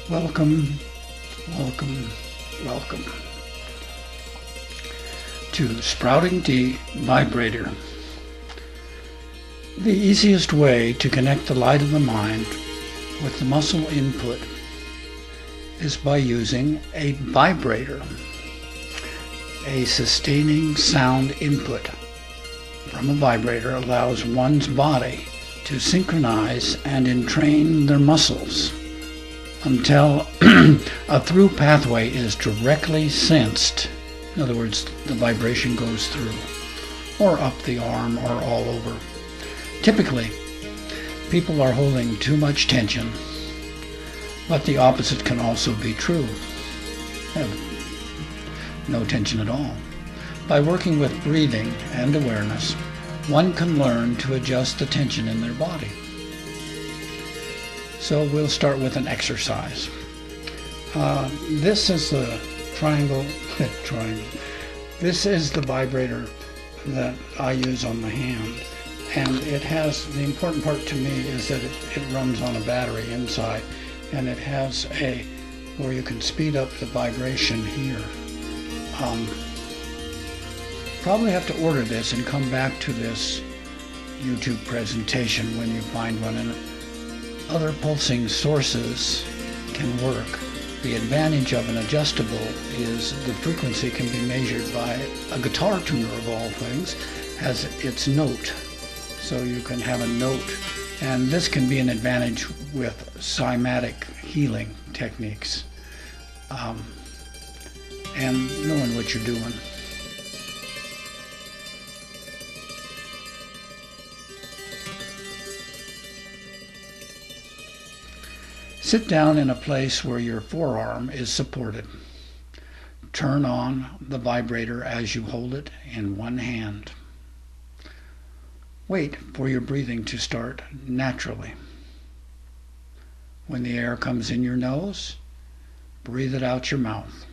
Welcome, welcome, welcome to Sprouting Tea Vibrator. The easiest way to connect the light of the mind with the muscle input is by using a vibrator. A sustaining sound input from a vibrator allows one's body to synchronize and entrain their muscles until a through pathway is directly sensed. In other words, the vibration goes through, or up the arm, or all over. Typically, people are holding too much tension, but the opposite can also be true. Have no tension at all. By working with breathing and awareness, one can learn to adjust the tension in their body. So we'll start with an exercise. This is the triangle. This is the vibrator that I use on the hand, and it has, the important part to me is that it runs on a battery inside, and it has a where you can speed up the vibration here. Probably have to order this and come back to this YouTube presentation when you find one. And other pulsing sources can work. The advantage of an adjustable is the frequency can be measured by a guitar tuner of all things, has its note. So you can have a note, and this can be an advantage with cymatic healing techniques and knowing what you're doing. Sit down in a place where your forearm is supported. Turn on the vibrator as you hold it in one hand. Wait for your breathing to start naturally. When the air comes in your nose, breathe it out your mouth.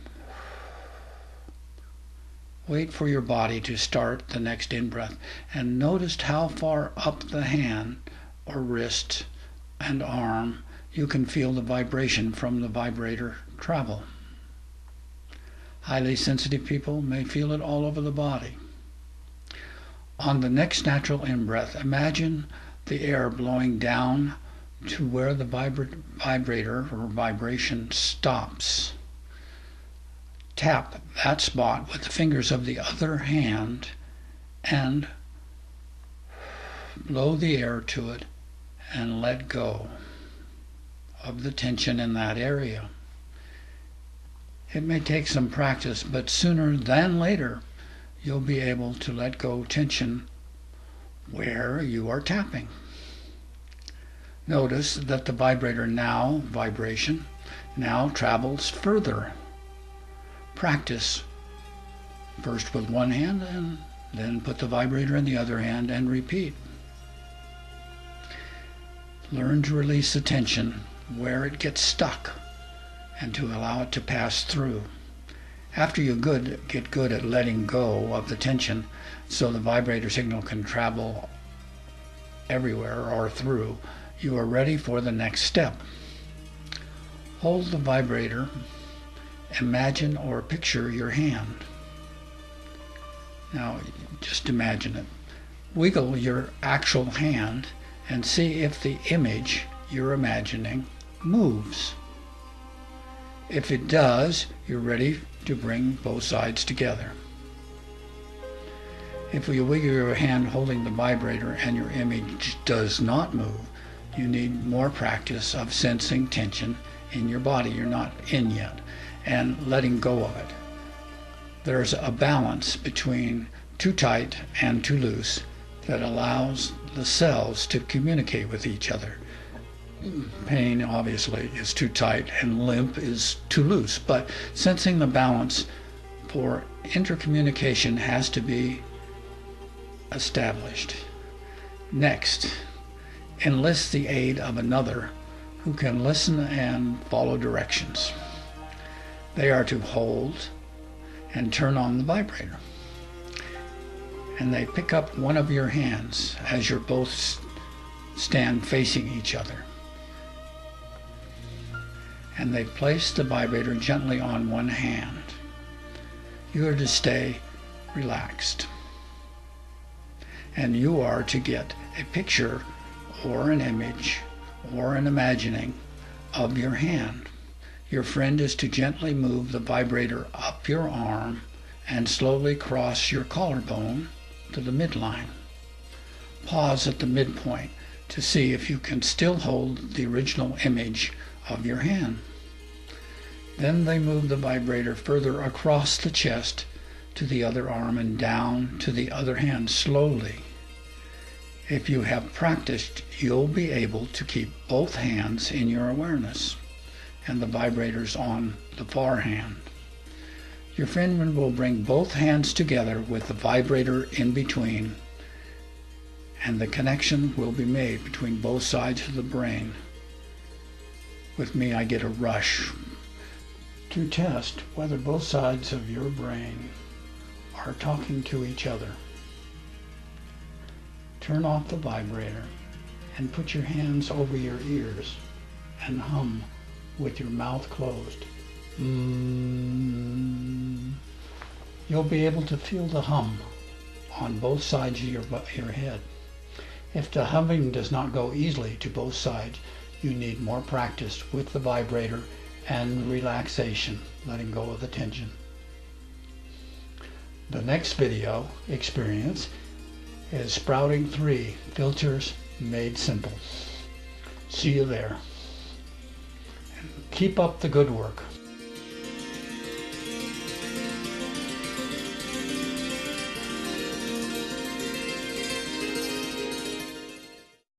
Wait for your body to start the next in-breath, and notice how far up the hand or wrist and arm you can feel the vibration from the vibrator travel. Highly sensitive people may feel it all over the body. On the next natural in-breath, imagine the air blowing down to where the vibrator or vibration stops. Tap that spot with the fingers of the other hand and blow the air to it and let go of the tension in that area. It may take some practice, but sooner than later you'll be able to let go tension where you are tapping. Notice that the vibration now travels further. Practice first with one hand and then put the vibrator in the other hand and repeat. Learn to release the tension where it gets stuck and to allow it to pass through. After you get good at letting go of the tension so the vibrator signal can travel everywhere or through, you are ready for the next step. Hold the vibrator, imagine or picture your hand. Now just imagine it. Wiggle your actual hand and see if the image you're imagining moves. If it does, you're ready to bring both sides together. If you wiggle your hand holding the vibrator and your image does not move, you need more practice of sensing tension in your body you're not in yet and letting go of it. There's a balance between too tight and too loose that allows the cells to communicate with each other. Pain obviously is too tight and limp is too loose, but sensing the balance for intercommunication has to be established. Next, enlist the aid of another who can listen and follow directions. They are to hold and turn on the vibrator. And they pick up one of your hands as you're both stand facing each other. and they place the vibrator gently on one hand. You are to stay relaxed. And you are to get a picture or an image or an imagining of your hand. Your friend is to gently move the vibrator up your arm and slowly cross your collarbone to the midline. Pause at the midpoint to see if you can still hold the original image of your hand. Then they move the vibrator further across the chest to the other arm and down to the other hand slowly. If you have practiced, you'll be able to keep both hands in your awareness and the vibrators on the far hand. Your friend will bring both hands together with the vibrator in between, and the connection will be made between both sides of the brain. With me, I get a rush to test whether both sides of your brain are talking to each other. Turn off the vibrator and put your hands over your ears and hum with your mouth closed. You'll be able to feel the hum on both sides of your head. If the humming does not go easily to both sides, you need more practice with the vibrator and relaxation, letting go of the tension. The next video experience is Sprouting 3 Filters Made Simple. See you there. And keep up the good work.